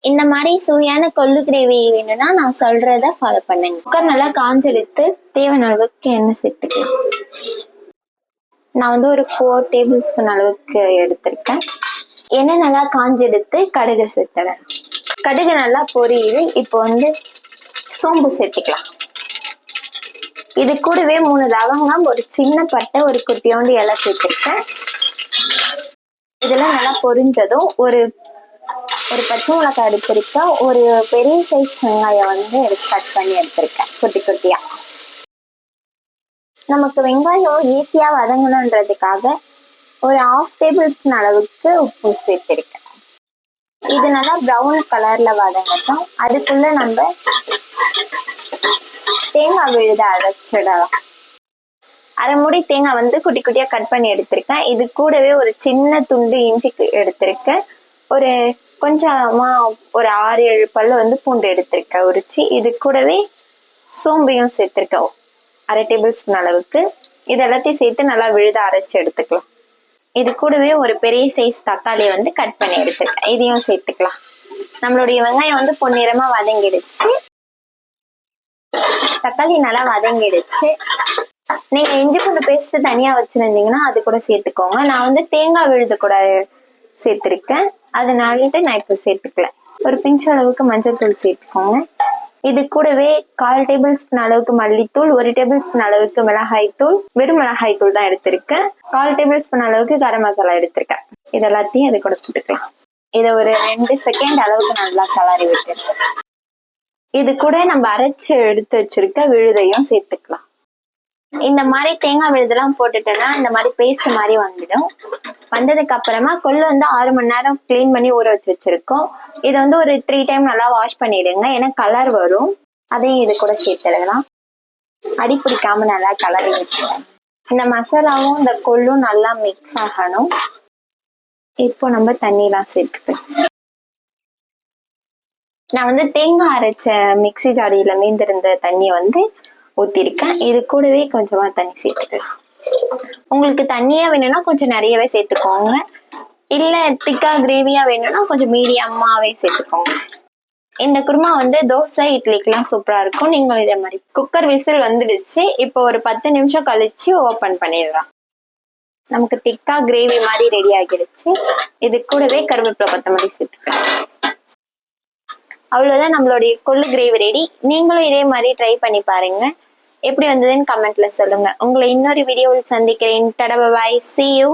இந்த மாதிரி சுவையான கொள்ளு கிரேவி வேணும்னா நான் சொல்றத ஃபாலோ பண்ணுங்க. குக்கர் நல்லா காஞ்செடுத்து தேவையான அளவுக்கு எண்ணெய் சேர்த்துக்கலாம். நான் வந்து ஒரு 4 டேபிள் ஸ்பூன் அளவுக்கு எடுத்திருக்கேன். எண்ணெய் நல்லா காஞ்செடுத்து கடுகு சேர்த்துறேன். கடுகு நல்லா பொரியுது. இப்போ வந்து சோம்பு சேர்த்துக்கலாம். இது கூடவே 3 லவங்கம், ஒரு சின்ன பட்டை, ஒரு குட்டியோண்டு இலை சேர்த்துருக்கேன். இதெல்லாம் நல்லா பொரிஞ்சதும் ஒரு பச்சை மிளகாய் எடுத்திருக்கேன். ஒரு பெரிய சைஸ் வெங்காயம் வந்து கட் பண்ணி எடுத்திருக்கேன் குட்டி குட்டியா. நமக்கு வெங்காயம் ஈஸியா வதங்கணுன்றதுக்காக ஒரு 1/2 டேபிள் ஸ்பூன் அளவுக்கு உப்பு சேர்த்திருக்கேன். இது நல்லா ப்ரௌன் கலர்ல வதங்கட்டும். அதுக்குள்ள நம்ம தேங்காய் விழுத அரைச்சிடலாம். அரை மூடி தேங்காய் வந்து குட்டி குட்டியா கட் பண்ணி எடுத்திருக்கேன். இது கூடவே ஒரு சின்ன துண்டு இஞ்சி எடுத்திருக்கேன். ஒரு கொஞ்சமா ஒரு 6-7 பல்லு வந்து பூண்டு எடுத்திருக்கேன் உரிச்சு. இது கூடவே சோம்பையும் சேர்த்திருக்கேன் 1/2 டேபிள் ஸ்பூன் அளவுக்கு. இது எல்லாத்தையும் சேர்த்து நல்லா விழுத அரைச்சு எடுத்துக்கலாம். இது கூடவே ஒரு பெரிய சைஸ் தக்காளியை வந்து கட் பண்ணி எடுத்திருக்கேன். இதையும் சேர்த்துக்கலாம். நம்மளுடைய வெங்காயம் வந்து பொன்னிறமா வதங்கிடுச்சு. தக்காளி நல்லா வதங்கிடுச்சு. நீங்க இஞ்சி பூண்டு பேஸ்ட் தனியா வச்சிருந்தீங்கன்னா அது கூட சேர்த்துக்கோங்க. நான் வந்து தேங்காய் விழுது கூட சேர்த்திருக்கேன். அதனால நான் இப்ப சேர்த்துக்கல. ஒரு பிஞ்ச் அளவுக்கு மஞ்சள் தூள் சேர்த்துக்கோங்க. இது கூடவே 1/4 டேபிள் ஸ்பூன் அளவுக்கு மல்லித்தூள், 1 டேபிள் ஸ்பூன் அளவுக்கு மிளகாய் தூள், வெறும் மிளகாய் தூள் தான் எடுத்திருக்கேன். 1/4 டேபிள் ஸ்பூன் அளவுக்கு கரம் மசாலா எடுத்திருக்கேன். இது எல்லாத்தையும் இது கூட போட்டுக்கலாம். இதை ஒரு 2 செகண்ட் அளவுக்கு நல்லா கலரி விட்டுருக்கேன். இது கூட நம்ம அரைச்சு எடுத்து வச்சிருக்க விழுதையும் சேர்த்துக்கலாம். இந்த மாதிரி தேங்காய் விழுதெல்லாம் போட்டுட்டோம்னா இந்த மாதிரி பேஸ்ட் மாதிரி வந்துடும். வந்ததுக்கு அப்புறமா கொள்ளு வந்து 6 மணி நேரம் கிளீன் பண்ணி ஊற வச்சிருக்கோம். இதை வந்து ஒரு 3 டைம் நல்லா வாஷ் பண்ணிடுங்க. ஏன்னா கலர் வரும். அதையும் இது கூட சேர்த்துடலாம். அடி பிடிக்காம நல்லா கலரி வச்சுக்கலாம். இந்த மசாலாவும் இந்த கொள்ளும் நல்லா மிக்ஸ் ஆகணும். இப்போ நம்ம தண்ணிலாம் சேர்த்துக்கலாம். நான் வந்து தேங்காய் அரைச்ச மிக்சி ஜாடியில மீந்திருந்த தண்ணியை வந்து ஊத்திருக்கேன். இது கூடவே கொஞ்சமா தண்ணி சேர்த்துக்கலாம். உங்களுக்கு தண்ணியா வேணும்னா கொஞ்சம் நிறையவே சேர்த்துக்கோங்க. இல்ல திக்கா கிரேவியா வேணும்னா கொஞ்சம் மீடியமாவே சேர்த்துக்கோங்க. இந்த குருமா வந்து தோசை இட்லிக்கெல்லாம் சூப்பரா இருக்கும். நீங்களும் இதே மாதிரி. குக்கர் விசில் வந்துடுச்சு. இப்போ ஒரு 10 நிமிஷம் கழிச்சு ஓபன் பண்ணிடலாம். நமக்கு திக்கா கிரேவி மாதிரி ரெடி ஆகிடுச்சு. இது கூடவே கருவேப்பிலை கொத்தமல்லி சேர்த்துக்கலாம். அவ்வளவுதான், நம்மளுடைய கொள்ளு கிரேவி ரெடி. நீங்களும் இதே மாதிரி ட்ரை பண்ணி பாருங்க. எப்படி வந்ததுன்னு கமெண்ட்ல சொல்லுங்க. உங்களை இன்னொரு வீடியோவில் சந்திக்கிறேன். டடா பை. See you.